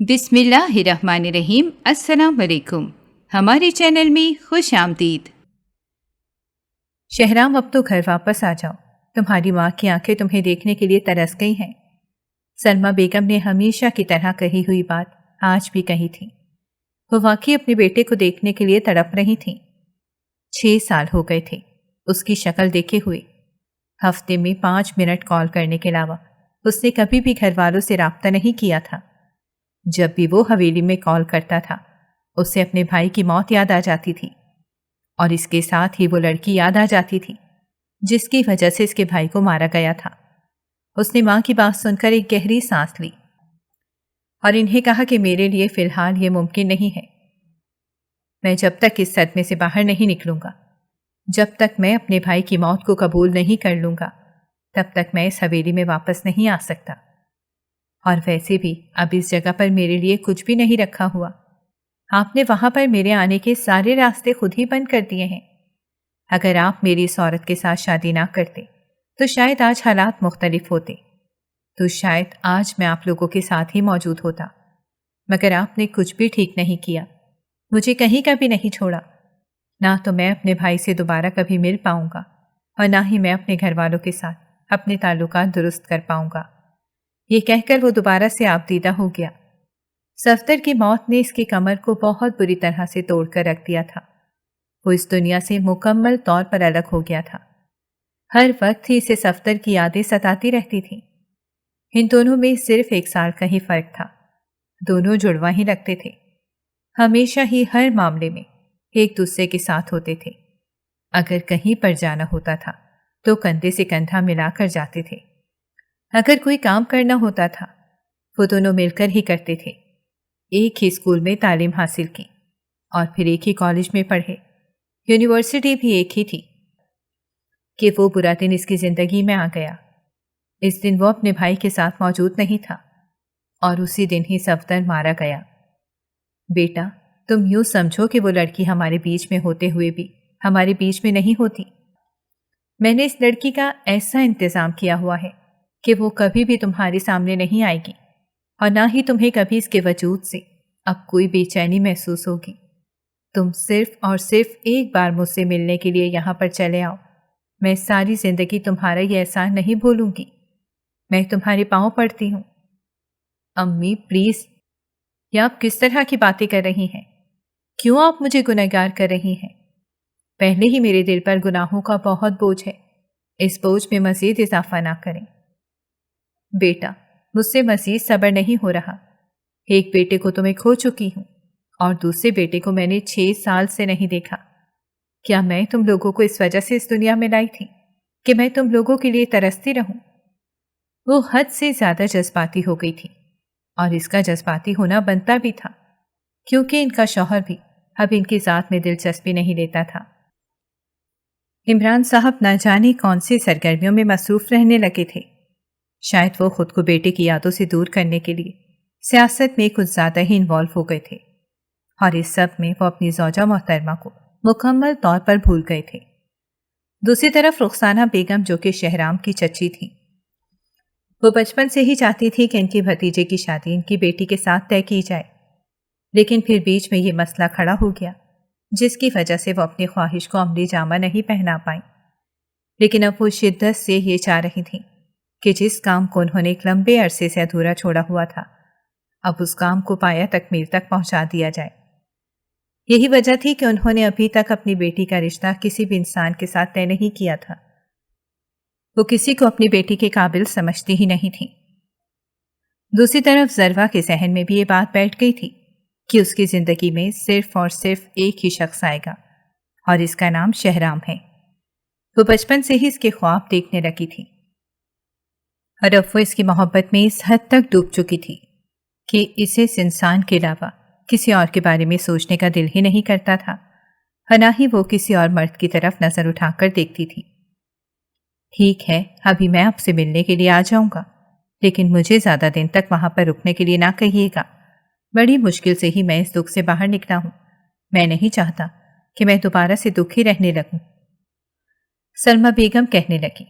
بسم اللہ الرحمن الرحیم۔ السلام علیکم، ہمارے چینل میں خوش آمدید۔ شہرام اب تو گھر واپس آ جاؤ، تمہاری ماں کی آنکھیں تمہیں دیکھنے کے لیے ترس گئی ہیں۔ سلمہ بیگم نے ہمیشہ کی طرح کہی ہوئی بات آج بھی کہی تھی۔ وہ واقعی اپنے بیٹے کو دیکھنے کے لیے تڑپ رہی تھیں۔ 6 سال ہو گئے تھے اس کی شکل دیکھے ہوئے۔ ہفتے میں 5 منٹ کال کرنے کے علاوہ اس نے کبھی بھی گھر والوں سے رابطہ نہیں کیا تھا۔ جب بھی وہ حویلی میں کال کرتا تھا اسے اپنے بھائی کی موت یاد آ جاتی تھی، اور اس کے ساتھ ہی وہ لڑکی یاد آ جاتی تھی جس کی وجہ سے اس کے بھائی کو مارا گیا تھا۔ اس نے ماں کی بات سن کر ایک گہری سانس لی اور انہیں کہا کہ میرے لیے فی الحال یہ ممکن نہیں ہے۔ میں جب تک اس صدمے سے باہر نہیں نکلوں گا، جب تک میں اپنے بھائی کی موت کو قبول نہیں کر لوں گا، تب تک میں اس حویلی میں واپس نہیں آ سکتا۔ اور ویسے بھی اب اس جگہ پر میرے لیے کچھ بھی نہیں رکھا ہوا۔ آپ نے وہاں پر میرے آنے کے سارے راستے خود ہی بند کر دیے ہیں۔ اگر آپ میری اس عورت کے ساتھ شادی نہ کرتے تو شاید آج حالات مختلف ہوتے، تو شاید آج میں آپ لوگوں کے ساتھ ہی موجود ہوتا، مگر آپ نے کچھ بھی ٹھیک نہیں کیا، مجھے کہیں کا بھی نہیں چھوڑا۔ نہ تو میں اپنے بھائی سے دوبارہ کبھی مل پاؤں گا، اور نہ ہی میں اپنے گھر والوں کے ساتھ اپنے تعلقات درست کر پاؤں گا۔ یہ کہہ کر وہ دوبارہ سے آبدیدہ ہو گیا۔ صفدر کی موت نے اس کی کمر کو بہت بری طرح سے توڑ کر رکھ دیا تھا۔ وہ اس دنیا سے مکمل طور پر الگ ہو گیا تھا۔ ہر وقت ہی اسے صفدر کی یادیں ستاتی رہتی تھیں۔ ان دونوں میں صرف 1 سال کا ہی فرق تھا۔ دونوں جڑواں ہی لگتے تھے، ہمیشہ ہی ہر معاملے میں ایک دوسرے کے ساتھ ہوتے تھے۔ اگر کہیں پر جانا ہوتا تھا تو کندھے سے کندھا ملا کر جاتے تھے۔ اگر کوئی کام کرنا ہوتا تھا وہ دونوں مل کر ہی کرتے تھے۔ ایک ہی اسکول میں تعلیم حاصل کی اور پھر ایک ہی کالج میں پڑھے۔ یونیورسٹی بھی ایک ہی تھی کہ وہ برا دن اس کی زندگی میں آ گیا۔ اس دن وہ اپنے بھائی کے ساتھ موجود نہیں تھا، اور اسی دن ہی صفدر مارا گیا۔ بیٹا، تم یوں سمجھو کہ وہ لڑکی ہمارے بیچ میں ہوتے ہوئے بھی ہمارے بیچ میں نہیں ہوتی۔ میں نے اس لڑکی کا ایسا انتظام کیا ہوا ہے کہ وہ کبھی بھی تمہارے سامنے نہیں آئے گی، اور نہ ہی تمہیں کبھی اس کے وجود سے اب کوئی بے چینی محسوس ہوگی۔ تم صرف اور صرف ایک بار مجھ سے ملنے کے لیے یہاں پر چلے آؤ۔ میں ساری زندگی تمہارا یہ احسان نہیں بھولوں گی۔ میں تمہارے پاؤں پڑتی ہوں۔ امی پلیز، یہ آپ کس طرح کی باتیں کر رہی ہیں؟ کیوں آپ مجھے گنہگار کر رہی ہیں؟ پہلے ہی میرے دل پر گناہوں کا بہت بوجھ ہے، اس بوجھ میں مزید اضافہ نہ کریں۔ بیٹا، مجھ سے مزید صبر نہیں ہو رہا۔ ایک بیٹے کو تو میں کھو چکی ہوں، اور دوسرے بیٹے کو میں نے 6 سال سے نہیں دیکھا۔ کیا میں تم لوگوں کو اس وجہ سے اس دنیا میں لائی تھی کہ میں تم لوگوں کے لیے ترستی رہوں؟ وہ حد سے زیادہ جذباتی ہو گئی تھی، اور اس کا جذباتی ہونا بنتا بھی تھا، کیونکہ ان کا شوہر بھی اب ان کی ذات میں دلچسپی نہیں لیتا تھا۔ عمران صاحب نہ جانے کون سی سرگرمیوں میں مصروف رہنے لگے تھے۔ شاید وہ خود کو بیٹے کی یادوں سے دور کرنے کے لیے سیاست میں کچھ زیادہ ہی انوالو ہو گئے تھے، اور اس سب میں وہ اپنی زوجہ محترمہ کو مکمل طور پر بھول گئے تھے۔ دوسری طرف رخسانہ بیگم، جو کہ شہرام کی چچی تھی، وہ بچپن سے ہی چاہتی تھی کہ ان کی بھتیجے کی شادی ان کی بیٹی کے ساتھ طے کی جائے، لیکن پھر بیچ میں یہ مسئلہ کھڑا ہو گیا جس کی وجہ سے وہ اپنی خواہش کو عملی جامہ نہیں پہنا پائیں۔ لیکن اب وہ شدت سے یہ چاہ رہی تھیں کہ جس کام کو انہوں نے ایک لمبے عرصے سے ادھورا چھوڑا ہوا تھا، اب اس کام کو پایہ تکمیل تک پہنچا دیا جائے۔ یہی وجہ تھی کہ انہوں نے ابھی تک اپنی بیٹی کا رشتہ کسی بھی انسان کے ساتھ طے نہیں کیا تھا۔ وہ کسی کو اپنی بیٹی کے قابل سمجھتی ہی نہیں تھی۔ دوسری طرف ضروا کے ذہن میں بھی یہ بات بیٹھ گئی تھی کہ اس کی زندگی میں صرف اور صرف ایک ہی شخص آئے گا، اور اس کا نام شہرام ہے۔ وہ بچپن سے ہی اس کے خواب دیکھنے لگی تھی، اور اب وہ اس کی محبت میں اس حد تک ڈوب چکی تھی کہ اسے اس انسان کے علاوہ کسی اور کے بارے میں سوچنے کا دل ہی نہیں کرتا تھا، اور نہ ہی وہ کسی اور مرد کی طرف نظر اٹھا کر دیکھتی تھی۔ ٹھیک ہے، ابھی میں آپ سے ملنے کے لیے آ جاؤں گا، لیکن مجھے زیادہ دن تک وہاں پر رکنے کے لیے نہ کہیے گا۔ بڑی مشکل سے ہی میں اس دکھ سے باہر نکلا ہوں۔ میں نہیں چاہتا کہ میں دوبارہ سے دکھی رہنے لگوں۔ سلمہ بیگم کہنے لگی،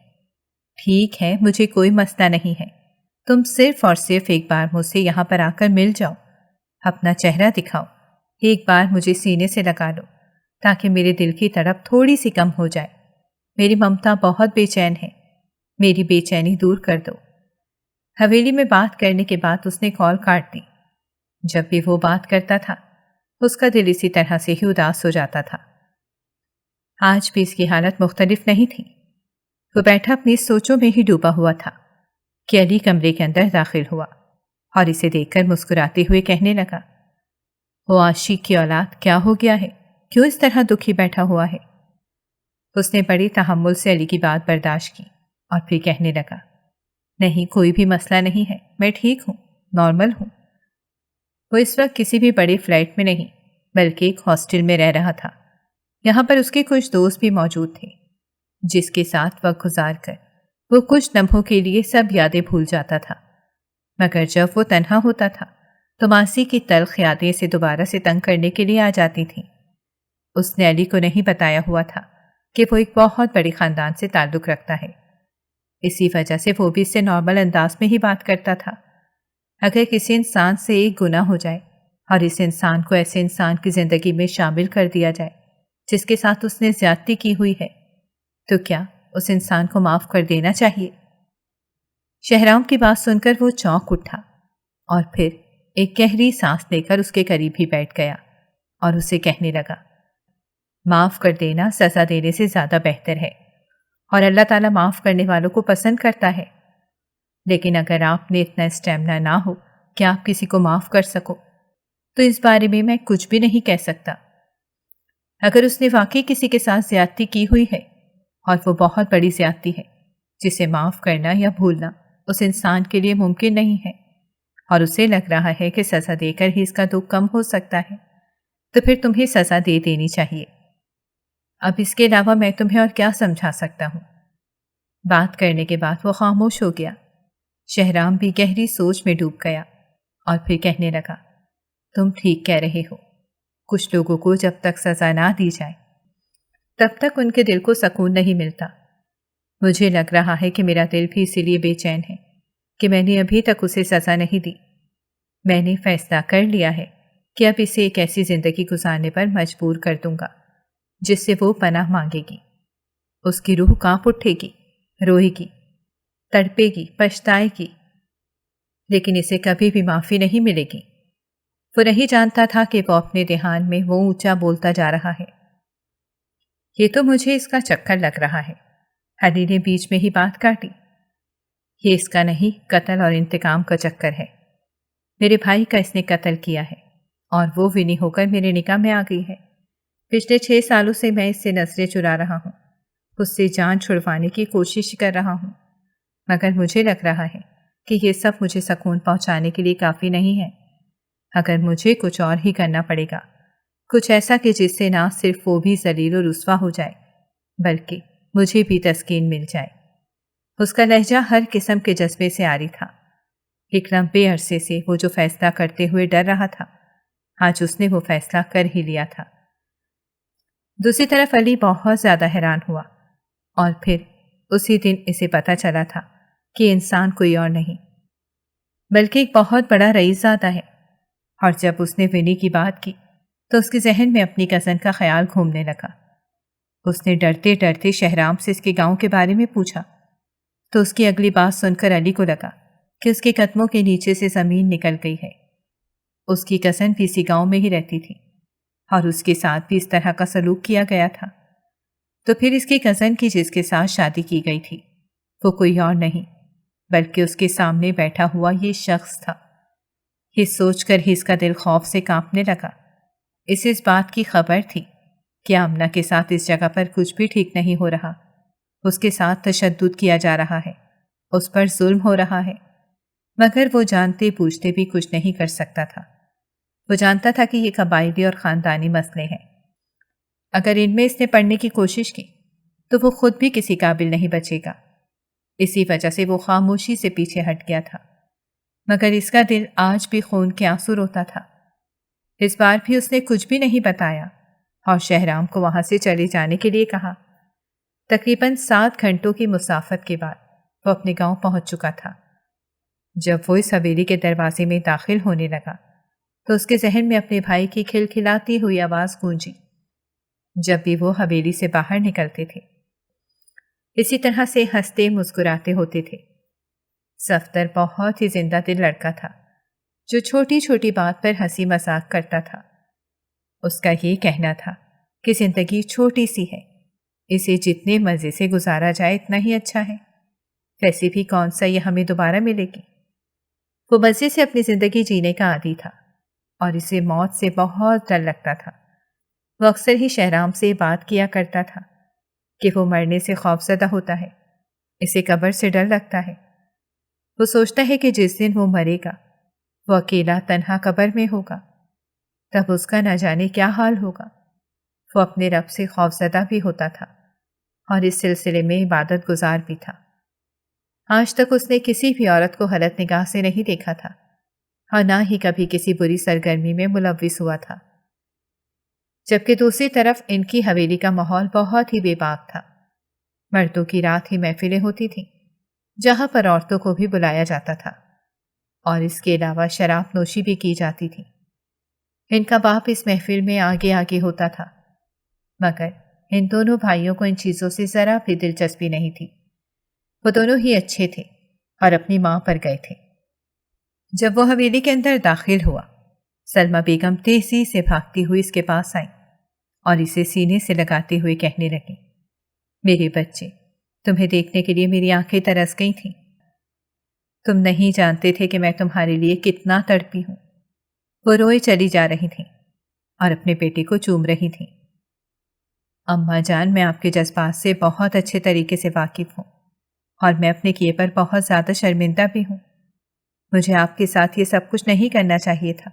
ٹھیک ہے، مجھے کوئی مسئلہ نہیں ہے، تم صرف اور صرف ایک بار مجھ سے یہاں پر آ کر مل جاؤ، اپنا چہرہ دکھاؤ، ایک بار مجھے سینے سے لگا لو تاکہ میرے دل کی تڑپ تھوڑی سی کم ہو جائے۔ میری ممتا بہت بے چین ہے، میری بے چینی دور کر دو۔ حویلی میں بات کرنے کے بعد اس نے کال کاٹ دی۔ جب بھی وہ بات کرتا تھا اس کا دل اسی طرح سے ہی اداس ہو جاتا تھا۔ آج بھی اس کی حالت مختلف نہیں تھی۔ وہ بیٹھا اپنی سوچوں میں ہی ڈوبا ہوا تھا کہ علی کمرے کے اندر داخل ہوا اور اسے دیکھ کر مسکراتے ہوئے کہنے لگا، وہ عاشق کی اولاد کیا ہو گیا ہے، کیوں اس طرح دکھی بیٹھا ہوا ہے؟ اس نے بڑی تحمل سے علی کی بات برداشت کی اور پھر کہنے لگا، نہیں کوئی بھی مسئلہ نہیں ہے، میں ٹھیک ہوں، نارمل ہوں۔ وہ اس وقت کسی بھی بڑے فلیٹ میں نہیں بلکہ ایک ہاسٹل میں رہ رہا تھا۔ یہاں پر اس کے کچھ دوست بھی موجود تھے جس کے ساتھ وقت گزار کر وہ کچھ لمحوں کے لیے سب یادیں بھول جاتا تھا، مگر جب وہ تنہا ہوتا تھا تو ماضی کی تلخ یادیں سے دوبارہ سے تنگ کرنے کے لیے آ جاتی تھیں۔ اس نے علی کو نہیں بتایا ہوا تھا کہ وہ ایک بہت بڑے خاندان سے تعلق رکھتا ہے، اسی وجہ سے وہ بھی اس سے نارمل انداز میں ہی بات کرتا تھا۔ اگر کسی انسان سے ایک گناہ ہو جائے اور اس انسان کو ایسے انسان کی زندگی میں شامل کر دیا جائے جس کے ساتھ اس نے زیادتی کی ہوئی ہے، تو کیا اس انسان کو معاف کر دینا چاہیے؟ شہرام کی بات سن کر وہ چونک اٹھا اور پھر ایک گہری سانس لے کر اس کے قریب ہی بیٹھ گیا اور اسے کہنے لگا، معاف کر دینا سزا دینے سے زیادہ بہتر ہے اور اللہ تعالیٰ معاف کرنے والوں کو پسند کرتا ہے، لیکن اگر آپ نے اتنا اسٹیمنا نہ ہو کہ آپ کسی کو معاف کر سکو تو اس بارے میں کچھ بھی نہیں کہہ سکتا۔ اگر اس نے واقعی کسی کے ساتھ زیادتی کی ہوئی ہے اور وہ بہت بڑی زیادتی ہے جسے معاف کرنا یا بھولنا اس انسان کے لیے ممکن نہیں ہے اور اسے لگ رہا ہے کہ سزا دے کر ہی اس کا دکھ کم ہو سکتا ہے، تو پھر تمہیں سزا دے دینی چاہیے۔ اب اس کے علاوہ میں تمہیں اور کیا سمجھا سکتا ہوں؟ بات کرنے کے بعد وہ خاموش ہو گیا۔ شہرام بھی گہری سوچ میں ڈوب گیا اور پھر کہنے لگا، تم ٹھیک کہہ رہے ہو، کچھ لوگوں کو جب تک سزا نہ دی جائے تب تک ان کے دل کو سکون نہیں ملتا۔ مجھے لگ رہا ہے کہ میرا دل بھی اسی لیے بے چین ہے کہ میں نے ابھی تک اسے سزا نہیں دی۔ میں نے فیصلہ کر لیا ہے کہ اب اسے ایک ایسی زندگی گزارنے پر مجبور کر دوں گا جس سے وہ پناہ مانگے گی۔ اس کی روح کانپ اٹھے گی، روئے گی، تڑپے گی، پچھتائے گی، لیکن اسے کبھی بھی معافی نہیں ملے گی۔ وہ نہیں جانتا تھا کہ وہ اپنے دھیان میں وہ اونچا بولتا جا رہا ہے، یہ تو مجھے اس کا چکر لگ رہا ہے۔ علی نے بیچ میں ہی بات کاٹی، یہ اس کا نہیں، قتل اور انتقام کا چکر ہے۔ میرے بھائی کا اس نے قتل کیا ہے اور وہ ونی ہو کر میرے نکاح میں آ گئی ہے۔ پچھلے 6 سالوں سے میں اس سے نظریں چرا رہا ہوں، اس سے جان چھڑوانے کی کوشش کر رہا ہوں، مگر مجھے لگ رہا ہے کہ یہ سب مجھے سکون پہنچانے کے لیے کافی نہیں ہے۔ اگر مجھے کچھ اور ہی کرنا پڑے گا، کچھ ایسا کہ جس سے نہ صرف وہ بھی ذلیل و رسوا ہو جائے بلکہ مجھے بھی تسکین مل جائے۔ اس کا لہجہ ہر قسم کے جذبے سے عاری تھا۔ ایک لمبے عرصے سے وہ جو فیصلہ کرتے ہوئے ڈر رہا تھا، آج اس نے وہ فیصلہ کر ہی لیا تھا۔ دوسری طرف علی بہت زیادہ حیران ہوا اور پھر اسی دن اسے پتہ چلا تھا کہ انسان کوئی اور نہیں بلکہ ایک بہت بڑا رئیس زادہ ہے۔ اور جب اس نے ونی کی بات کی تو اس کے ذہن میں اپنی کزن کا خیال گھومنے لگا۔ اس نے ڈرتے ڈرتے شہرام سے اس کے گاؤں کے بارے میں پوچھا تو اس کی اگلی بات سن کر علی کو لگا کہ اس کے قدموں کے نیچے سے زمین نکل گئی ہے۔ اس کی کزن بھی اسی گاؤں میں ہی رہتی تھی اور اس کے ساتھ بھی اس طرح کا سلوک کیا گیا تھا، تو پھر اس کی کزن کی جس کے ساتھ شادی کی گئی تھی وہ کوئی اور نہیں بلکہ اس کے سامنے بیٹھا ہوا یہ شخص تھا۔ یہ سوچ کر ہی اس کا دل خوف سے کانپنے لگا۔ اسے اس بات کی خبر تھی کہ آمنہ کے ساتھ اس جگہ پر کچھ بھی ٹھیک نہیں ہو رہا، اس کے ساتھ تشدد کیا جا رہا ہے، اس پر ظلم ہو رہا ہے، مگر وہ جانتے بوجھتے بھی کچھ نہیں کر سکتا تھا۔ وہ جانتا تھا کہ یہ قبائلی اور خاندانی مسئلے ہیں، اگر ان میں اس نے پڑھنے کی کوشش کی تو وہ خود بھی کسی قابل نہیں بچے گا۔ اسی وجہ سے وہ خاموشی سے پیچھے ہٹ گیا تھا، مگر اس کا دل آج بھی خون کے آنسو روتا تھا۔ اس بار بھی اس نے کچھ بھی نہیں بتایا اور شہرام کو وہاں سے چلے جانے کے لیے کہا۔ تقریباً 7 گھنٹوں کی مسافت کے بعد وہ اپنے گاؤں پہنچ چکا تھا۔ جب وہ اس حویلی کے دروازے میں داخل ہونے لگا تو اس کے ذہن میں اپنے بھائی کی کھلکھلاتی ہوئی آواز گونجی جب بھی وہ حویلی سے باہر نکلتے تھے۔ اسی طرح سے ہنستے مسکراتے ہوتے تھے۔ صفدر بہت ہی زندہ دل لڑکا تھا جو چھوٹی چھوٹی بات پر ہنسی مذاق کرتا تھا۔ اس کا یہ کہنا تھا کہ زندگی چھوٹی سی ہے، اسے جتنے مزے سے گزارا جائے اتنا ہی اچھا ہے، ویسے بھی کون سا یہ ہمیں دوبارہ ملے گی۔ وہ مزے سے اپنی زندگی جینے کا عادی تھا اور اسے موت سے بہت ڈر لگتا تھا۔ وہ اکثر ہی شہرام سے بات کیا کرتا تھا کہ وہ مرنے سے خوفزدہ ہوتا ہے، اسے قبر سے ڈر لگتا ہے۔ وہ سوچتا ہے کہ جس دن وہ مرے گا وہ اکیلا تنہا قبر میں ہوگا، تب اس کا نہ جانے کیا حال ہوگا۔ وہ اپنے رب سے خوفزدہ بھی ہوتا تھا اور اس سلسلے میں عبادت گزار بھی تھا۔ آج تک اس نے کسی بھی عورت کو غلط نگاہ سے نہیں دیکھا تھا اور نہ ہی کبھی کسی بری سرگرمی میں ملوث ہوا تھا، جبکہ دوسری طرف ان کی حویلی کا ماحول بہت ہی بے باک تھا۔ مردوں کی رات ہی محفلیں ہوتی تھیں جہاں پر عورتوں کو بھی بلایا جاتا تھا اور اس کے علاوہ شراب نوشی بھی کی جاتی تھی۔ ان کا باپ اس محفل میں آگے آگے ہوتا تھا، مگر ان دونوں بھائیوں کو ان چیزوں سے ذرا بھی دلچسپی نہیں تھی۔ وہ دونوں ہی اچھے تھے اور اپنی ماں پر گئے تھے۔ جب وہ حویلی کے اندر داخل ہوا، سلمہ بیگم تیزی سے بھاگتی ہوئی اس کے پاس آئی اور اسے سینے سے لگاتے ہوئے کہنے لگی، میرے بچے، تمہیں دیکھنے کے لیے میری آنکھیں ترس گئی تھیں۔ تم نہیں جانتے تھے کہ میں تمہارے لیے کتنا تڑپی ہوں۔ وہ روئے چلی جا رہی تھیں اور اپنے بیٹے کو چوم رہی تھیں۔ اماں جان، میں آپ کے جذبات سے بہت اچھے طریقے سے واقف ہوں اور میں اپنے کیے پر بہت زیادہ شرمندہ بھی ہوں۔ مجھے آپ کے ساتھ یہ سب کچھ نہیں کرنا چاہیے تھا۔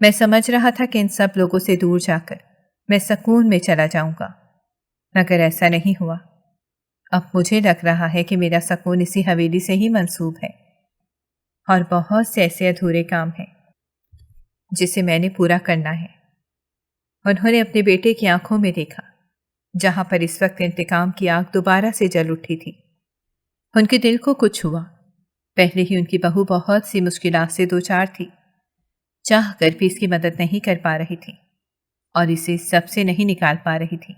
میں سمجھ رہا تھا کہ ان سب لوگوں سے دور جا کر میں سکون میں چلا جاؤں گا، مگر ایسا نہیں ہوا۔ اب مجھے لگ رہا ہے کہ میرا سکون اسی حویلی سے ہی منسوب ہے اور بہت سے ایسے ادھورے کام ہیں جسے میں نے پورا کرنا ہے۔ انہوں نے اپنے بیٹے کی آنکھوں میں دیکھا جہاں پر اس وقت انتقام کی آگ دوبارہ سے جل اٹھی تھی۔ ان کے دل کو کچھ ہوا۔ پہلے ہی ان کی بہو بہت سی مشکلات سے دوچار تھی، چاہ کر بھی اس کی مدد نہیں کر پا رہی تھی اور اسے سب سے نہیں نکال پا رہی تھی،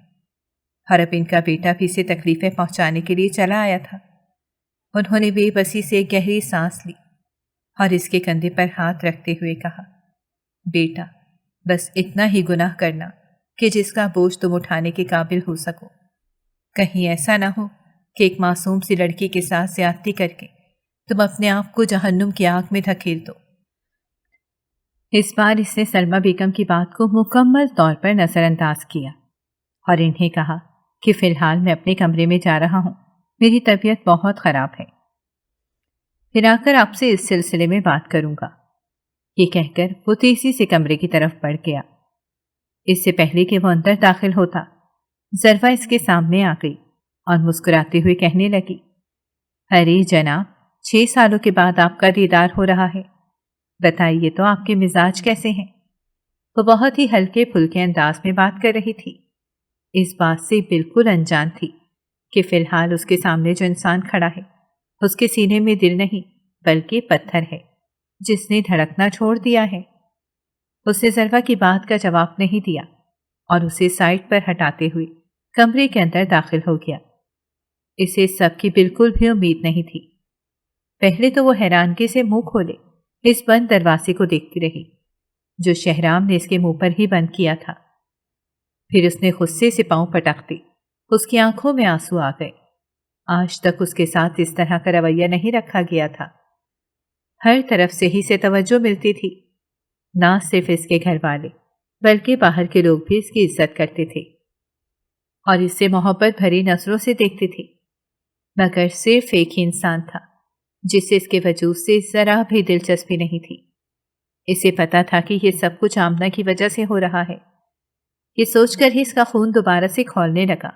اور اب ان کا بیٹا بھی اسے تکلیفیں پہنچانے کے لیے چلا آیا تھا۔ انہوں نے بے بسی سے ایک گہری سانس لی اور اس کے کندھے پر ہاتھ رکھتے ہوئے کہا، بیٹا، بس اتنا ہی گناہ کرنا کہ جس کا بوجھ تم اٹھانے کے قابل ہو سکو۔ کہیں ایسا نہ ہو کہ ایک معصوم سی لڑکی کے ساتھ زیادتی کر کے تم اپنے آپ کو جہنم کی آگ میں دھکیل دو۔ اس بار اس نے سلمہ بیگم کی بات کو مکمل طور پر نظر انداز کیا اور انہیں کہا کہ فی الحال میں اپنے کمرے میں جا رہا ہوں، میری طبیعت بہت خراب ہے، پھر آ کر آپ سے اس سلسلے میں بات کروں گا۔ یہ کہہ کر وہ تیزی سے کمرے کی طرف بڑھ گیا۔ اس سے پہلے کہ وہ اندر داخل ہوتا، ظرفہ اس کے سامنے آ گئی اور مسکراتے ہوئے کہنے لگی، ارے جناب، 6 سالوں کے بعد آپ کا دیدار ہو رہا ہے، بتائیے تو آپ کے مزاج کیسے ہیں؟ وہ بہت ہی ہلکے پھلکے انداز میں بات کر رہی تھی، اس بات سے بالکل انجان تھی کہ فی الحال اس کے سامنے جو انسان کھڑا ہے اس کے سینے میں دل نہیں بلکہ پتھر ہے جس نے دھڑکنا چھوڑ دیا ہے۔ اس نے ظرفہ کی بات کا جواب نہیں دیا اور اسے سائڈ پر ہٹاتے ہوئے کمرے کے اندر داخل ہو گیا۔ اسے سب کی بالکل بھی امید نہیں تھی۔ پہلے تو وہ حیرانگی سے منہ کھولے اس بند دروازے کو دیکھتی رہی جو شہرام نے اس کے منہ پر ہی بند کیا تھا۔ پھر اس نے غصے سے پاؤں پٹک دی، اس کی آنکھوں میں آنسو آ گئے۔ آج تک اس کے ساتھ اس طرح کا رویہ نہیں رکھا گیا تھا۔ ہر طرف سے ہی سے توجہ ملتی تھی، نہ صرف اس کے گھر والے بلکہ باہر کے لوگ بھی اس کی عزت کرتے تھے اور اس سے محبت بھری نظروں سے دیکھتے تھے، مگر صرف ایک ہی انسان تھا جسے اس کے وجود سے ذرا بھی دلچسپی نہیں تھی۔ اسے پتا تھا کہ یہ سب کچھ آمنہ کی وجہ سے ہو رہا ہے۔ یہ سوچ کر ہی اس کا خون دوبارہ سے کھولنے لگا۔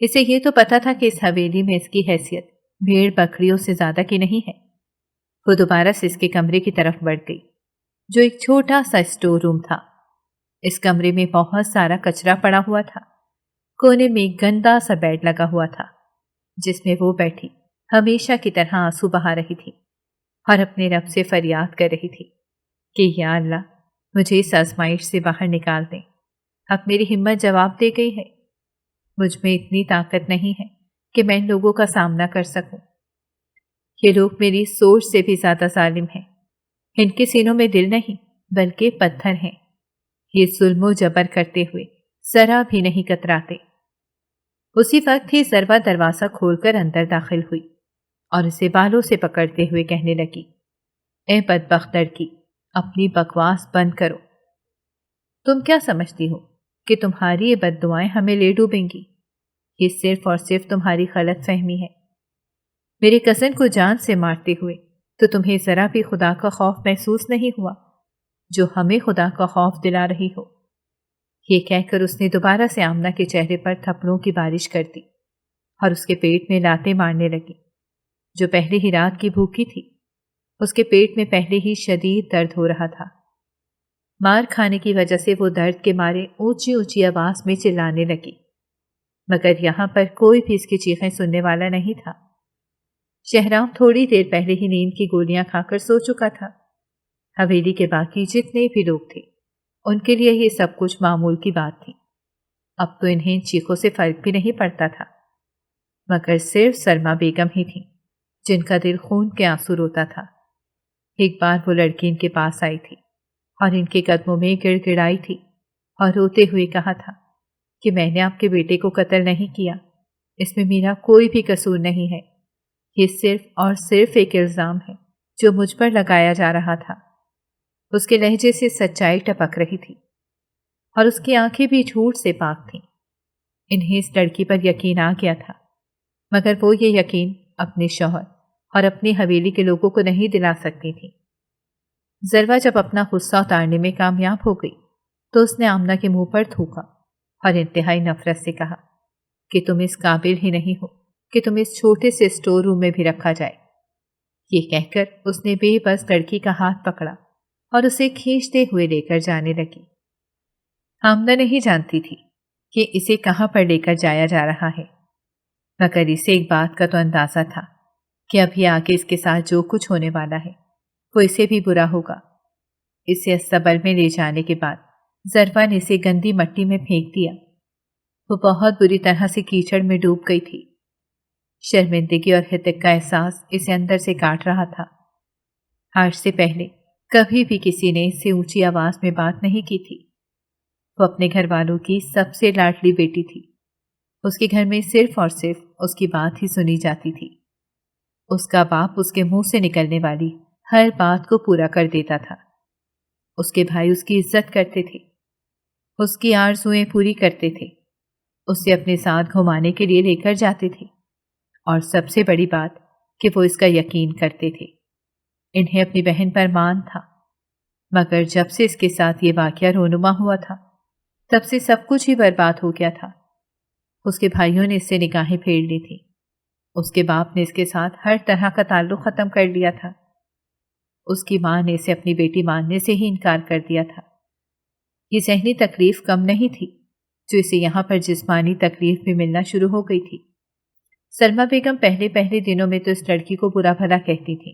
اسے یہ تو پتا تھا کہ اس حویلی میں اس کی حیثیت بھیڑ بکریوں سے زیادہ کی نہیں ہے۔ وہ دوبارہ سے اس کے کمرے کی طرف بڑھ گئی جو ایک چھوٹا سا اسٹور روم تھا۔ اس کمرے میں بہت سارا کچرا پڑا ہوا تھا۔ کونے میں ایک گندا سا بیڈ لگا ہوا تھا جس میں وہ بیٹھی ہمیشہ کی طرح آنسو بہا رہی تھی اور اپنے رب سے فریاد کر رہی تھی۔ کہ یا اللہ مجھے اس آزمائش سے باہر نکال دیں۔ اب میری ہمت جواب دے گئی ہے۔ مجھ میں اتنی طاقت نہیں ہے کہ میں ان لوگوں کا سامنا کر سکوں۔ یہ لوگ میری سوچ سے بھی زیادہ ظالم ہیں۔ ان کے سینوں میں دل نہیں بلکہ پتھر ہیں۔ یہ ظلم و جبر کرتے ہوئے ذرا بھی نہیں کتراتے۔ اسی وقت ہی ضربہ دروازہ کھول کر اندر داخل ہوئی اور اسے بالوں سے پکڑتے ہوئے کہنے لگی، اے بدبخت لڑکی، اپنی بکواس بند کرو۔ تم کیا سمجھتی ہو کہ تمہاری یہ بد دعائیں ہمیں لے ڈوبیں گی؟ یہ صرف اور صرف تمہاری غلط فہمی ہے۔ میرے کزن کو جان سے مارتے ہوئے تو تمہیں ذرا بھی خدا کا خوف محسوس نہیں ہوا جو ہمیں خدا کا خوف دلا رہی ہو۔ یہ کہہ کر اس نے دوبارہ سے آمنہ کے چہرے پر تھپڑوں کی بارش کر دی اور اس کے پیٹ میں لاتیں مارنے لگی۔ جو پہلے ہی رات کی بھوکی تھی، اس کے پیٹ میں پہلے ہی شدید درد ہو رہا تھا۔ مار کھانے کی وجہ سے وہ درد کے مارے اونچی اونچی آواز میں چلانے لگی، مگر یہاں پر کوئی بھی اس کی چیخیں سننے والا نہیں تھا۔ شہرام تھوڑی دیر پہلے ہی نیند کی گولیاں کھا کر سو چکا تھا۔ حویلی کے باقی جتنے بھی لوگ تھے ان کے لیے یہ سب کچھ معمول کی بات تھی۔ اب تو انہیں ان چیخوں سے فرق بھی نہیں پڑتا تھا، مگر صرف سلمیٰ بیگم ہی تھیں جن کا دل خون کے آنسو روتا تھا۔ ایک بار وہ لڑکی ان کے پاس آئی تھی اور ان کے قدموں میں گڑ گڑائی تھی اور روتے ہوئے کہا تھا کہ میں نے آپ کے بیٹے کو قتل نہیں کیا، اس میں میرا کوئی بھی قصور نہیں ہے، یہ صرف اور صرف ایک الزام ہے جو مجھ پر لگایا جا رہا تھا۔ اس کے لہجے سے سچائی ٹپک رہی تھی اور اس کی آنکھیں بھی جھوٹ سے پاک تھیں۔ انہیں اس لڑکی پر یقین آ گیا تھا، مگر وہ یہ یقین اپنے شوہر اور اپنی حویلی کے لوگوں کو نہیں دلا سکتی تھی۔ ضربہ جب اپنا غصہ اتارنے میں کامیاب ہو گئی تو اس نے آمنہ کے منہ پر تھوکا اور انتہائی نفرت سے کہا کہ تم اس قابل ہی نہیں ہو کہ تم اس چھوٹے سے اسٹور روم میں بھی رکھا جائے۔ یہ کہہ کر اس نے بے بس لڑکی کا ہاتھ پکڑا اور اسے کھینچتے ہوئے لے کر جانے لگی۔ آمنہ نہیں جانتی تھی کہ اسے کہاں پر لے کر جایا جا رہا ہے، مگر اسے ایک بات کا تو اندازہ تھا کہ ابھی آگے اس کے ساتھ جو کچھ ہونے والا ہے وہ اسے بھی برا ہوگا۔ اسے استبل میں لے جانے کے بعد ضربہ نے اسے گندی مٹی میں پھینک دیا۔ وہ بہت بری طرح سے کیچڑ میں ڈوب گئی تھی۔ شرمندگی اور ہتک کا احساس اسے اندر سے کاٹ رہا تھا۔ آج سے پہلے کبھی بھی کسی نے اس سے اونچی آواز میں بات نہیں کی تھی۔ وہ اپنے گھر والوں کی سب سے لاڈلی بیٹی تھی۔ اس کے گھر میں صرف اور صرف اس کی بات ہی سنی جاتی تھی۔ اس کا باپ اس کے منہ سے نکلنے والی ہر بات کو پورا کر دیتا تھا۔ اس کے بھائی اس کی عزت کرتے تھے، اس کی آرزوئیں پوری کرتے تھے، اسے اپنے ساتھ گھمانے کے لیے لے کر جاتے تھے، اور سب سے بڑی بات کہ وہ اس کا یقین کرتے تھے۔ انہیں اپنی بہن پر مان تھا، مگر جب سے اس کے ساتھ یہ واقعہ رونما ہوا تھا تب سے سب کچھ ہی برباد ہو گیا تھا۔ اس کے بھائیوں نے اس سے نگاہیں پھیر لی تھی، اس کے باپ نے اس کے ساتھ ہر طرح کا تعلق ختم کر لیا تھا، اس کی ماں نے اسے اپنی بیٹی ماننے سے ہی انکار کر دیا تھا۔ یہ ذہنی تکلیف کم نہیں تھی جو اسے یہاں پر جسمانی تکلیف بھی ملنا شروع ہو گئی تھی۔ سلمیٰ بیگم پہلے دنوں میں تو اس لڑکی کو برا بھلا کہتی تھی،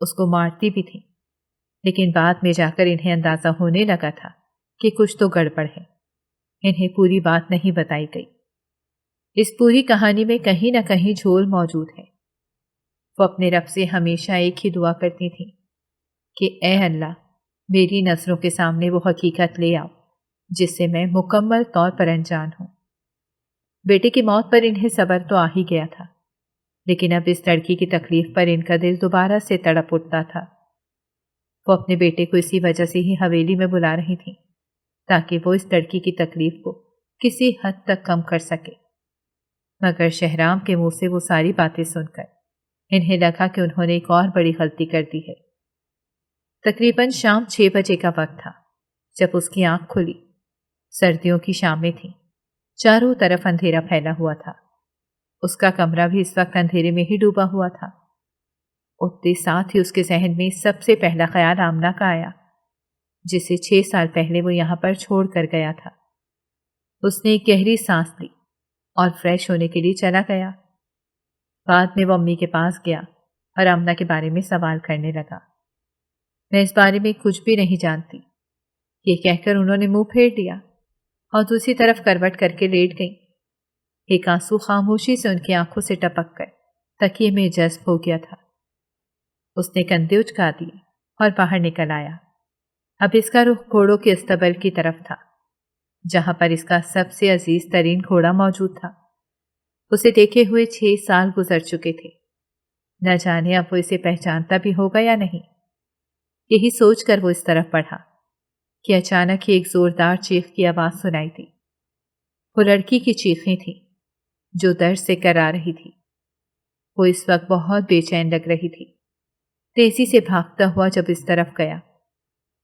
اس کو مارتی بھی تھی، لیکن بعد میں جا کر انہیں اندازہ ہونے لگا تھا کہ کچھ تو گڑبڑ ہے۔ انہیں پوری بات نہیں بتائی گئی۔ اس پوری کہانی میں کہیں نہ کہیں جھول موجود ہے۔ وہ اپنے رب سے ہمیشہ ایک ہی دعا کرتی تھی کہ اے اللہ، میری نظروں کے سامنے وہ حقیقت لے آؤ جس سے میں مکمل طور پر انجان ہوں۔ بیٹے کی موت پر انہیں صبر تو آ ہی گیا تھا، لیکن اب اس لڑکی کی تکلیف پر ان کا دل دوبارہ سے تڑپ اٹھتا تھا۔ وہ اپنے بیٹے کو اسی وجہ سے ہی حویلی میں بلا رہی تھی تاکہ وہ اس لڑکی کی تکلیف کو کسی حد تک کم کر سکے، مگر شہرام کے منہ سے وہ ساری باتیں سن کر انہیں لگا کہ انہوں نے ایک اور بڑی غلطی کر دی ہے۔ تقریباً شام 6 بجے کا وقت تھا جب اس کی آنکھ کھلی۔ سردیوں کی شامیں تھیں، چاروں طرف اندھیرا پھیلا ہوا تھا۔ اس کا کمرہ بھی اس وقت اندھیرے میں ہی ڈوبا ہوا تھا۔ اٹھتے ساتھ ہی اس کے ذہن میں سب سے پہلا خیال آمنہ کا آیا، جسے 6 سال پہلے وہ یہاں پر چھوڑ کر گیا تھا۔ اس نے ایک گہری سانس لی اور فریش ہونے کے لیے چلا گیا۔ بعد میں وہ امی کے پاس گیا اور آمنہ کے بارے میں سوال کرنے لگا۔ میں اس بارے میں کچھ بھی نہیں جانتی، یہ کہہ کر انہوں نے منہ پھیر لیا اور دوسری طرف کروٹ کر کے لیٹ گئی۔ ایک آنسو خاموشی سے ان کی آنکھوں سے ٹپک کر تکیے میں جذب ہو گیا تھا۔ اس نے کندھے اچکا دیے اور باہر نکل آیا۔ اب اس کا رخ گھوڑوں کے استبل کی طرف تھا، جہاں پر اس کا سب سے عزیز ترین گھوڑا موجود تھا۔ اسے دیکھے ہوئے 6 سال گزر چکے تھے، نہ جانے اب وہ اسے پہچانتا بھی ہوگا یا نہیں۔ یہی سوچ کر وہ اس طرف بڑھا کہ اچانک ہی ایک زوردار چیخ کی آواز سنائی دی۔ وہ لڑکی کی چیخیں تھیں جو درد سے کرا رہی تھی۔ وہ اس وقت بہت بے چین لگ رہی تھی۔ تیزی سے بھاگتا ہوا جب اس طرف گیا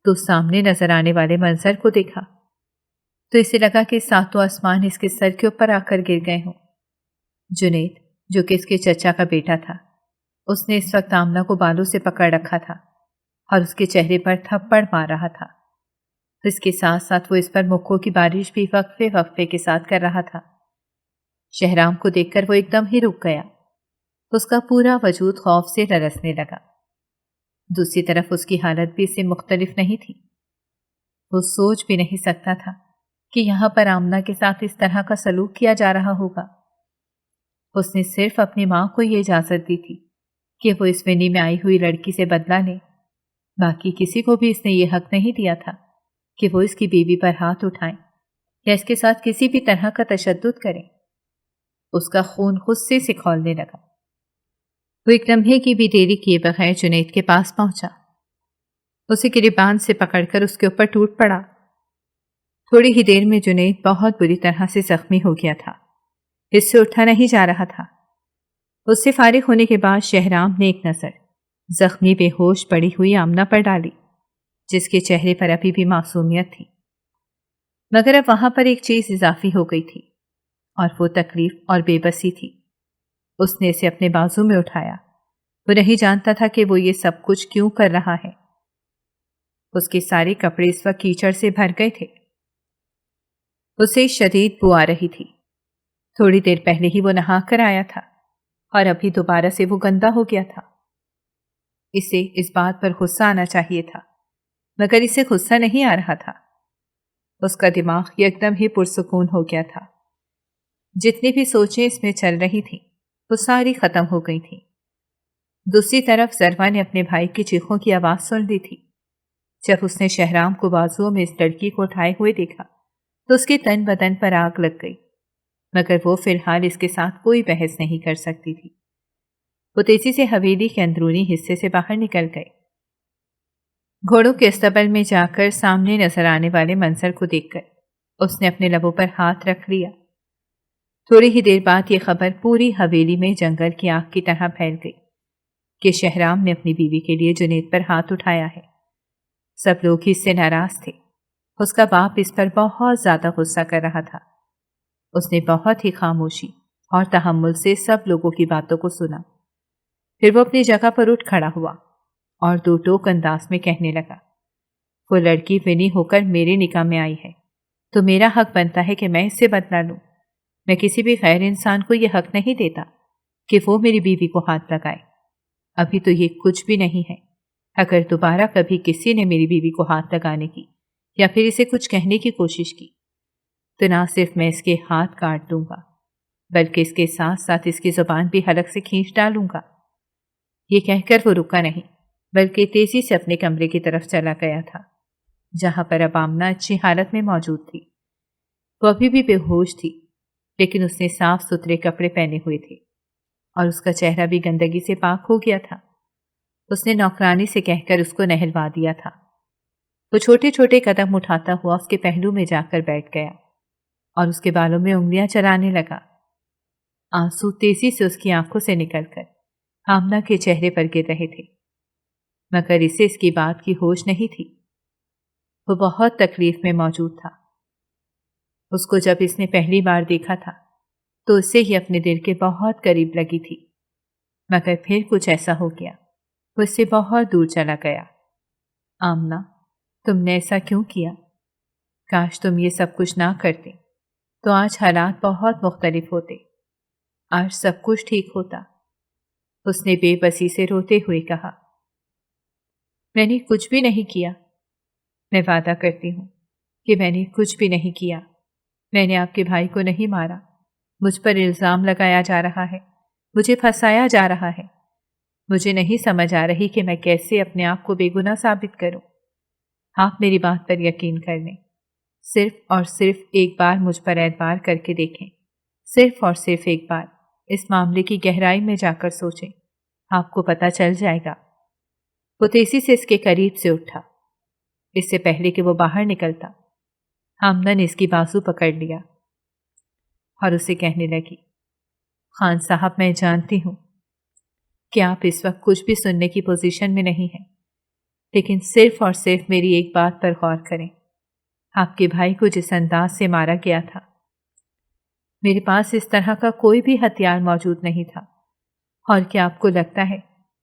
تو سامنے نظر آنے والے منظر کو دیکھا تو اسے لگا کہ ساتوں آسمان اس کے سر کے اوپر آ کر گر گئے ہوں۔ جنید، جو کہ اس کے چچا کا بیٹا تھا، اس نے اس وقت آمنہ کو بالوں سے پکڑ رکھا تھا اور اس کے چہرے پر تھپڑ مار رہا تھا۔ اس کے ساتھ ساتھ وہ اس پر مکوں کی بارش بھی وقفے وقفے کے ساتھ کر رہا تھا۔ شہرام کو دیکھ کر وہ ایک دم ہی رک گیا۔ اس کا پورا وجود خوف سے لرزنے لگا۔ دوسری طرف اس کی حالت بھی اس سے مختلف نہیں تھی۔ وہ سوچ بھی نہیں سکتا تھا کہ یہاں پر آمنہ کے ساتھ اس طرح کا سلوک کیا جا رہا ہوگا۔ اس نے صرف اپنی ماں کو یہ اجازت دی تھی کہ وہ اس وینی میں آئی ہوئی لڑکی سے بدلہ لے۔ باقی کسی کو بھی اس نے یہ حق نہیں دیا تھا کہ وہ اس کی بیوی پر ہاتھ اٹھائیں یا اس کے ساتھ کسی بھی طرح کا تشدد کریں۔ اس کا خون غصے سے کھولنے لگا۔ وہ ایک لمحے کی بھی دیری کیے بغیر جنید کے پاس پہنچا، اسے گریبان سے پکڑ کر اس کے اوپر ٹوٹ پڑا۔ تھوڑی ہی دیر میں جنید بہت بری طرح سے زخمی ہو گیا تھا، اس سے اٹھا نہیں جا رہا تھا۔ اس سے فارغ ہونے کے بعد شہرام نے ایک نظر زخمی بے ہوش پڑی ہوئی آمنہ پر ڈالی، جس کے چہرے پر ابھی بھی معصومیت تھی، مگر اب وہاں پر ایک چیز اضافی ہو گئی تھی اور وہ تکلیف اور بے بسی تھی۔ اس نے اسے اپنے بازو میں اٹھایا۔ وہ نہیں جانتا تھا کہ وہ یہ سب کچھ کیوں کر رہا ہے۔ اس کے سارے کپڑے اس وقت کیچڑ سے بھر گئے تھے۔ اسے شدید بو آ رہی تھی۔ تھوڑی دیر پہلے ہی وہ نہا کر آیا تھا اور ابھی دوبارہ سے وہ گندا ہو گیا تھا۔ اسے اس بات پر غصہ آنا چاہیے تھا، مگر اسے غصہ نہیں آ رہا تھا۔ اس کا دماغ یک دم ہی پرسکون ہو گیا تھا۔ جتنی بھی سوچیں اس میں چل رہی تھیں وہ ساری ختم ہو گئی تھیں۔ دوسری طرف ضروا نے اپنے بھائی کی چیخوں کی آواز سن لی تھی۔ جب اس نے شہرام کو بازوؤں میں اس لڑکی کو اٹھائے ہوئے دیکھا تو اس کے تن بدن پر آگ لگ گئی، مگر وہ فی الحال اس کے ساتھ کوئی بحث نہیں کر سکتی تھی۔ وہ تیزی سے حویلی کے اندرونی حصے سے باہر نکل گئے۔ گھوڑوں کے استبل میں جا کر سامنے نظر آنے والے منظر کو دیکھ کر اس نے اپنے لبوں پر ہاتھ رکھ لیا۔ تھوڑی ہی دیر بعد یہ خبر پوری حویلی میں جنگل کی آگ کی طرح پھیل گئی کہ شہرام نے اپنی بیوی کے لیے جنید پر ہاتھ اٹھایا ہے۔ سب لوگ اس سے ناراض تھے۔ اس کا باپ اس پر بہت زیادہ غصہ کر رہا تھا۔ اس نے بہت ہی خاموشی اور تحمل سے سب لوگوں کی باتوں کو سنا۔ پھر وہ اپنی جگہ پر اٹھ کھڑا ہوا اور دو ٹوک انداز میں کہنے لگا، وہ لڑکی وینی ہو کر میرے نکاح میں آئی ہے تو میرا حق بنتا ہے کہ میں اس سے بدلہ لوں۔ میں کسی بھی غیر انسان کو یہ حق نہیں دیتا کہ وہ میری بیوی کو ہاتھ لگائے۔ ابھی تو یہ کچھ بھی نہیں ہے۔ اگر دوبارہ کبھی کسی نے میری بیوی کو ہاتھ لگانے کی یا پھر اسے کچھ کہنے کی کوشش کی تو نہ صرف میں اس کے ہاتھ کاٹ دوں گا بلکہ اس کے ساتھ ساتھ اس کی زبان بھی حلق سے کھینچ ڈالوں گا۔ یہ کہہ کر وہ رکا نہیں بلکہ تیزی سے اپنے کمرے کی طرف چلا گیا تھا، جہاں پر اب آمنہ اچھی حالت میں موجود تھی۔ وہ ابھی بھی بے ہوش تھی، لیکن اس نے صاف ستھرے کپڑے پہنے ہوئے تھے اور اس کا چہرہ بھی گندگی سے پاک ہو گیا تھا۔ اس نے نوکرانی سے کہہ کر اس کو نہلوا دیا تھا۔ وہ چھوٹے چھوٹے قدم اٹھاتا ہوا اس کے پہلو میں جا کر بیٹھ گیا اور اس کے بالوں میں انگلیاں چلانے لگا۔ آنسو تیزی سے اس کی آنکھوں سے نکل کر آمنہ کے چہرے پر گر رہے تھے، مگر اسے اس کی بات کی ہوش نہیں تھی۔ وہ بہت تکلیف میں موجود تھا۔ اس کو جب اس نے پہلی بار دیکھا تھا تو اسے ہی اپنے دل کے بہت قریب لگی تھی، مگر پھر کچھ ایسا ہو گیا، وہ اس سے بہت دور چلا گیا۔ آمنہ، تم نے ایسا کیوں کیا؟ کاش تم یہ سب کچھ نہ کرتے تو آج حالات بہت مختلف ہوتے، آج سب کچھ ٹھیک ہوتا۔ اس نے بے بسی سے روتے ہوئے کہا۔ میں نے کچھ بھی نہیں کیا۔ میں وعدہ کرتی ہوں کہ میں نے کچھ بھی نہیں کیا۔ میں نے آپ کے بھائی کو نہیں مارا۔ مجھ پر الزام لگایا جا رہا ہے، مجھے پھنسایا جا رہا ہے۔ مجھے نہیں سمجھ آ رہی کہ میں کیسے اپنے آپ کو بے گناہ ثابت کروں۔ آپ میری بات پر یقین کر لیں، صرف اور صرف ایک بار مجھ پر اعتبار کر کے دیکھیں، صرف اور صرف ایک بار اس معاملے کی گہرائی میں جا کر سوچیں، آپ کو پتہ چل جائے گا۔ وہ تیزی سے اس کے قریب سے اٹھا۔ اس سے پہلے کہ وہ باہر نکلتا، آمنہ نے اس کی بازو پکڑ لیا اور اسے کہنے لگی، خان صاحب، میں جانتی ہوں کہ آپ اس وقت کچھ بھی سننے کی پوزیشن میں نہیں ہیں، لیکن صرف اور صرف میری ایک بات پر غور کریں۔ آپ کے بھائی کو جس انداز سے مارا گیا تھا، میرے پاس اس طرح کا کوئی بھی ہتھیار موجود نہیں تھا۔ اور کیا آپ کو لگتا ہے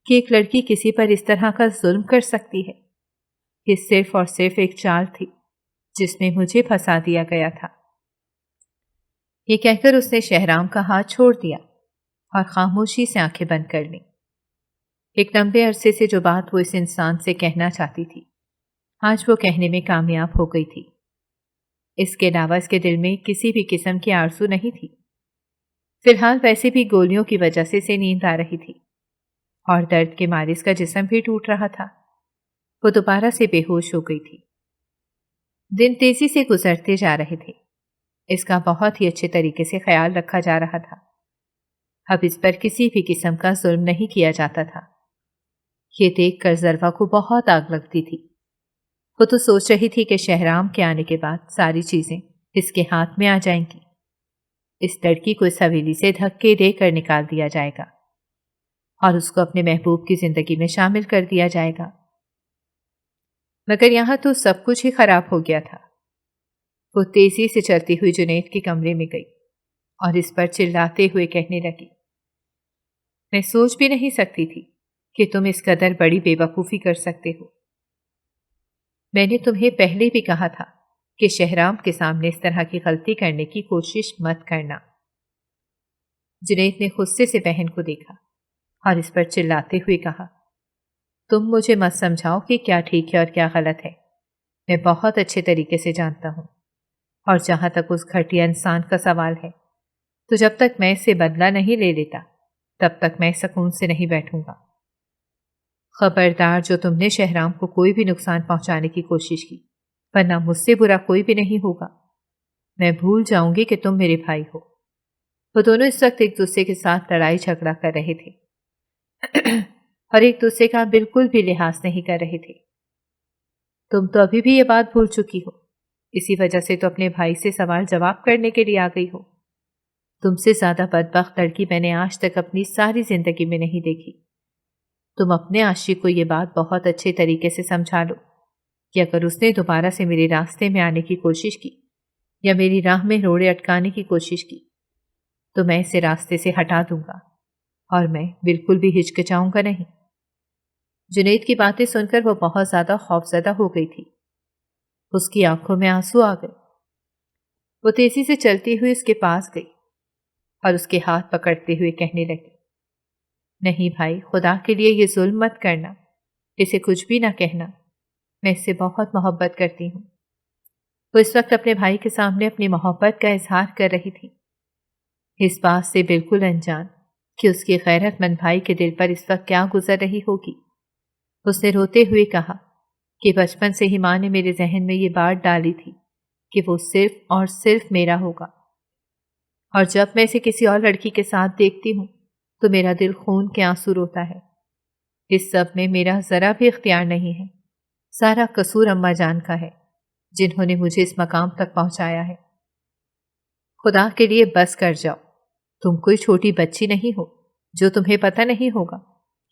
کہ ایک لڑکی کسی پر اس طرح کا ظلم کر سکتی ہے؟ یہ صرف اور صرف ایک چال تھی جس میں مجھے پھنسا دیا گیا تھا۔ یہ کہہ کر اس نے شہرام کا ہاتھ چھوڑ دیا اور خاموشی سے آنکھیں بند کر لیں۔ ایک لمبے عرصے سے جو بات وہ اس انسان سے کہنا چاہتی تھی، آج وہ کہنے میں کامیاب ہو گئی تھی۔ اس کے علاوہ اس کے دل میں کسی بھی قسم کی آرزو نہیں تھی۔ فی الحال ویسے بھی گولیوں کی وجہ سے اسے نیند آ رہی تھی اور درد کے مارے اس کا جسم بھی ٹوٹ رہا تھا۔ وہ دوبارہ سے بے ہوش ہو گئی تھی۔ دن تیزی سے گزرتے جا رہے تھے۔ اس کا بہت ہی اچھے طریقے سے خیال رکھا جا رہا تھا۔ اب اس پر کسی بھی قسم کا ظلم نہیں کیا جاتا تھا۔ یہ دیکھ کر ضرفہ کو بہت آگ لگتی تھی۔ وہ تو سوچ رہی تھی کہ شہرام کے آنے کے بعد ساری چیزیں اس کے ہاتھ میں آ جائیں گی۔ اس لڑکی کو اس حویلی سے دھکے دے کر نکال دیا جائے گا اور اس کو اپنے محبوب کی زندگی میں شامل کر دیا جائے گا۔ مگر یہاں تو سب کچھ ہی خراب ہو گیا تھا۔ وہ تیزی سے چلتی ہوئی جنید کے کمرے میں گئی اور اس پر چلاتے ہوئے کہنے لگی، میں سوچ بھی نہیں سکتی تھی کہ تم اس قدر بڑی بے وقوفی کر سکتے ہو۔ میں نے تمہیں پہلے بھی کہا تھا کہ شہرام کے سامنے اس طرح کی غلطی کرنے کی کوشش مت کرنا۔ جنید نے غصے سے بہن کو دیکھا اور اس پر چلاتے ہوئے کہا، تم مجھے مت سمجھاؤ کہ کیا ٹھیک ہے اور کیا غلط ہے۔ میں بہت اچھے طریقے سے جانتا ہوں، اور جہاں تک اس گھٹیا انسان کا سوال ہے، تو جب تک میں اس سے بدلہ نہیں لے لیتا تب تک میں سکون سے نہیں بیٹھوں گا۔ خبردار، جو تم نے شہرام کو کوئی بھی نقصان پہنچانے کی کوشش کی، ورنہ مجھ سے برا کوئی بھی نہیں ہوگا۔ میں بھول جاؤں گی کہ تم میرے بھائی ہو۔ وہ دونوں اس وقت ایک دوسرے کے ساتھ لڑائی جھگڑا کر رہے تھے اور ایک دوسرے کا بالکل بھی لحاظ نہیں کر رہے تھے۔ تم تو ابھی بھی یہ بات بھول چکی ہو، اسی وجہ سے تو اپنے بھائی سے سوال جواب کرنے کے لیے آ گئی ہو۔ تم سے زیادہ بدبخت لڑکی میں نے آج تک اپنی ساری زندگی میں نہیں دیکھی۔ تم اپنے عاشق کو یہ بات بہت اچھے طریقے سے سمجھا لو کہ اگر اس نے دوبارہ سے میرے راستے میں آنے کی کوشش کی یا میری راہ میں روڑے اٹکانے کی کوشش کی تو میں اسے راستے سے ہٹا دوں گا، اور میں بالکل بھی ہچکچاؤں گا نہیں۔ جنید کی باتیں سن کر وہ بہت زیادہ خوفزدہ ہو گئی تھی۔ اس کی آنکھوں میں آنسو آ گئے۔ وہ تیزی سے چلتی ہوئی اس کے پاس گئی اور اس کے ہاتھ پکڑتے ہوئے کہنے لگی، نہیں بھائی، خدا کے لیے یہ ظلم مت کرنا، اسے کچھ بھی نہ کہنا، میں اس سے بہت محبت کرتی ہوں۔ وہ اس وقت اپنے بھائی کے سامنے اپنی محبت کا اظہار کر رہی تھی، اس بات سے بالکل انجان کہ اس کی غیرت مند بھائی کے دل پر اس وقت کیا گزر رہی ہوگی۔ اس نے روتے ہوئے کہا کہ بچپن سے ہی ماں نے میرے ذہن میں یہ بات ڈالی تھی کہ وہ صرف اور صرف میرا ہوگا، اور جب میں اسے کسی اور لڑکی کے ساتھ دیکھتی ہوں تو میرا دل خون کے آنسو روتا ہے۔ اس سب میں میرا ذرا بھی اختیار نہیں ہے، سارا قصور اماں جان کا ہے جنہوں نے مجھے اس مقام تک پہنچایا ہے۔ خدا کے لیے بس کر جاؤ، تم کوئی چھوٹی بچی نہیں ہو جو تمہیں پتہ نہیں ہوگا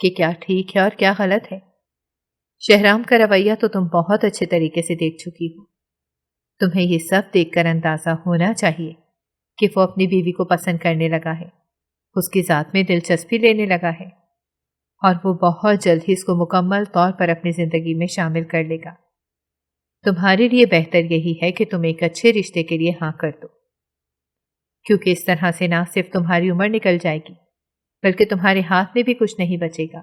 کہ کیا ٹھیک ہے اور کیا غلط ہے۔ شہرام کا رویہ تو تم بہت اچھے طریقے سے دیکھ چکی ہو۔ تمہیں یہ سب دیکھ کر اندازہ ہونا چاہیے کہ وہ اپنی بیوی کو پسند کرنے لگا ہے، اس کی ذات میں دلچسپی لینے لگا ہے، اور وہ بہت جلد ہی اس کو مکمل طور پر اپنی زندگی میں شامل کر لے گا۔ تمہارے لیے بہتر یہی ہے کہ تم ایک اچھے رشتے کے لیے ہاں کر دو، کیونکہ اس طرح سے نہ صرف تمہاری عمر نکل جائے گی بلکہ تمہارے ہاتھ میں بھی کچھ نہیں بچے گا۔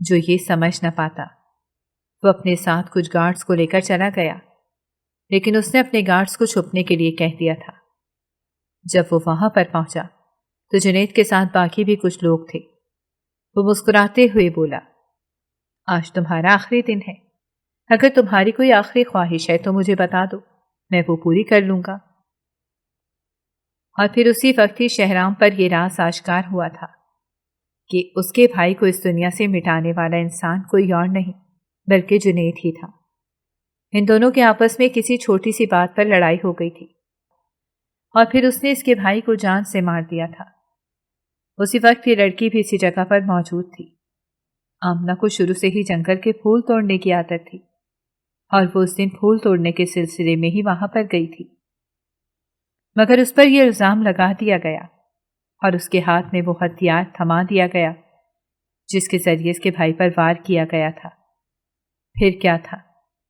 جو یہ سمجھ نہ پاتا۔ وہ اپنے ساتھ کچھ گارڈز کو لے کر چلا گیا، لیکن اس نے اپنے گارڈز کو چھپنے کے لیے کہہ دیا تھا۔ جب وہ وہاں پر پہنچا تو جنید کے ساتھ باقی بھی کچھ لوگ تھے۔ وہ مسکراتے ہوئے بولا، آج تمہارا آخری دن ہے، اگر تمہاری کوئی آخری خواہش ہے تو مجھے بتا دو، میں وہ پوری کر لوں گا۔ اور پھر اسی وقت ہی شہرام پر یہ راز آشکار ہوا تھا کہ اس کے بھائی کو اس دنیا سے مٹانے والا انسان کوئی اور نہیں بلکہ جنید ہی تھا۔ ان دونوں کے آپس میں کسی چھوٹی سی بات پر لڑائی ہو گئی تھی اور پھر اس نے اس کے بھائی کو جان سے مار دیا تھا۔ اسی وقت یہ لڑکی بھی اسی جگہ پر موجود تھی۔ آمنہ کو شروع سے ہی جنگل کے پھول توڑنے کی عادت تھی اور وہ اس دن پھول توڑنے کے سلسلے میں ہی وہاں پر گئی تھی، مگر اس پر یہ الزام لگا دیا گیا اور اس کے ہاتھ میں وہ ہتھیار تھما دیا گیا جس کے ذریعے اس کے بھائی پر وار کیا گیا تھا۔ پھر کیا تھا،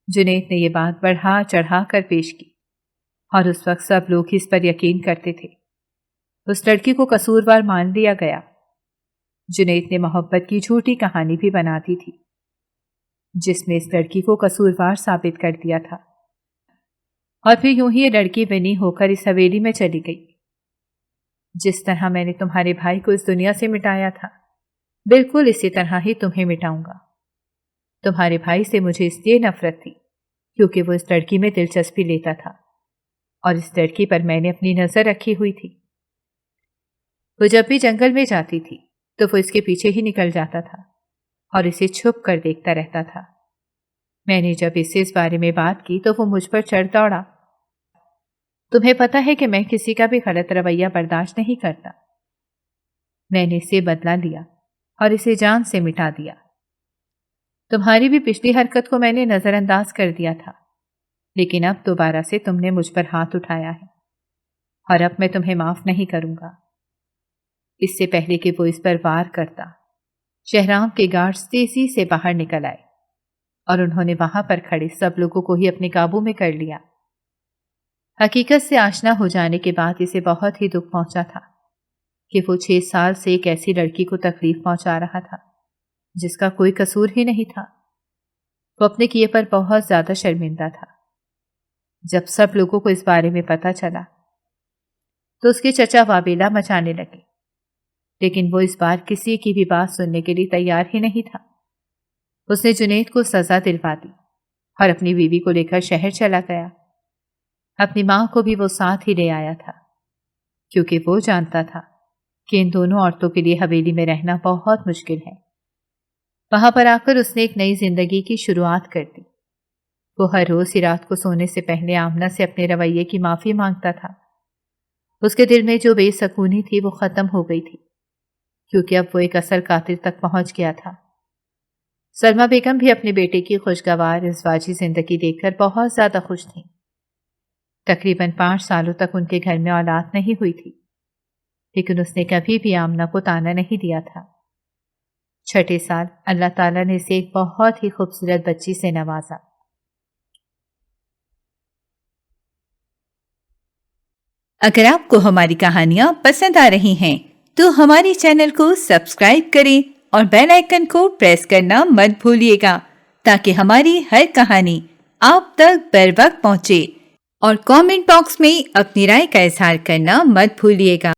جنید نے یہ بات بڑھا چڑھا کر پیش کی اور اس وقت سب لوگ اس پر یقین کرتے تھے۔ اس لڑکی کو قصوروار مان لیا گیا۔ جنید نے محبت کی جھوٹی کہانی بھی بنا دی تھی جس میں اس لڑکی کو قصوروار ثابت کر دیا تھا، اور پھر یوں ہی یہ لڑکی بنی ہو کر اس حویلی میں چلی گئی۔ جس طرح میں نے تمہارے بھائی کو اس دنیا سے مٹایا تھا، بالکل اسی طرح ہی تمہیں مٹاؤں گا۔ تمہارے بھائی سے مجھے اس لیے نفرت تھی کیونکہ وہ اس لڑکی میں دلچسپی لیتا تھا اور اس لڑکی پر میں نے اپنی نظر رکھی ہوئی تھی۔ وہ جب بھی جنگل میں جاتی تھی تو وہ اس کے پیچھے ہی نکل جاتا تھا اور اسے چھپ کر دیکھتا رہتا تھا۔ میں نے جب اس سے اس بارے میں بات کی تو وہ مجھ پر چڑھ دوڑا۔ تمہیں پتہ ہے کہ میں کسی کا بھی غلط رویہ برداشت نہیں کرتا۔ میں نے اسے بدلہ لیا اور اسے جان سے مٹا دیا۔ تمہاری بھی پچھلی حرکت کو میں نے نظر انداز کر دیا تھا، لیکن اب دوبارہ سے تم نے مجھ پر ہاتھ اٹھایا ہے اور اب میں تمہیں معاف نہیں کروں گا۔ اس سے پہلے کہ وہ اس پر وار کرتا، شہرام کے گارڈز تیزی سے باہر نکل آئے اور انہوں نے وہاں پر کھڑے سب لوگوں کو ہی اپنے قابو میں کر لیا۔ حقیقت سے آشنا ہو جانے کے بعد اسے بہت ہی دکھ پہنچا تھا کہ وہ 6 سال سے ایک ایسی لڑکی کو تکلیف پہنچا رہا تھا جس کا کوئی قصور ہی نہیں تھا۔ وہ اپنے کیے پر بہت زیادہ شرمندہ تھا۔ جب سب لوگوں کو اس بارے میں پتہ چلا تو اس کے چچا واویلا مچانے لگے، لیکن وہ اس بار کسی کی بھی بات سننے کے لیے تیار ہی نہیں تھا۔ اس نے جنید کو سزا دلوا دی اور اپنی بیوی کو لے کر شہر چلا گیا۔ اپنی ماں کو بھی وہ ساتھ ہی لے آیا تھا کیونکہ وہ جانتا تھا کہ ان دونوں عورتوں کے لیے حویلی میں رہنا بہت مشکل ہے۔ وہاں پر آ کر اس نے ایک نئی زندگی کی شروعات کر دی۔ وہ ہر روز ہی رات کو سونے سے پہلے آمنہ سے اپنے رویے کی معافی مانگتا تھا۔ اس کے دل میں جو بے سکونی تھی وہ ختم ہو گئی تھی کیونکہ اب وہ ایک اصل قاتل تک پہنچ گیا تھا۔ سلمہ بیگم بھی اپنے بیٹے کی خوشگوار ازدواجی زندگی دیکھ کر بہت زیادہ خوش تھیں۔ تقریباً 5 سالوں تک ان کے گھر میں اولاد نہیں ہوئی تھی، لیکن اس نے کبھی بھی آمنہ کو طعنہ نہیں دیا تھا۔ 6 سال اللہ تعالیٰ نے اسے ایک بہت ہی خوبصورت بچی سے نوازا۔ اگر آپ کو ہماری کہانیاں پسند آ رہی ہیں تو ہماری چینل کو سبسکرائب کریں اور بیل آئیکن کو پریس کرنا مت بھولیے گا تاکہ ہماری ہر کہانی آپ تک بر وقت پہنچے، اور کامنٹ باکس میں اپنی رائے کا اظہار کرنا مت بھولیے گا۔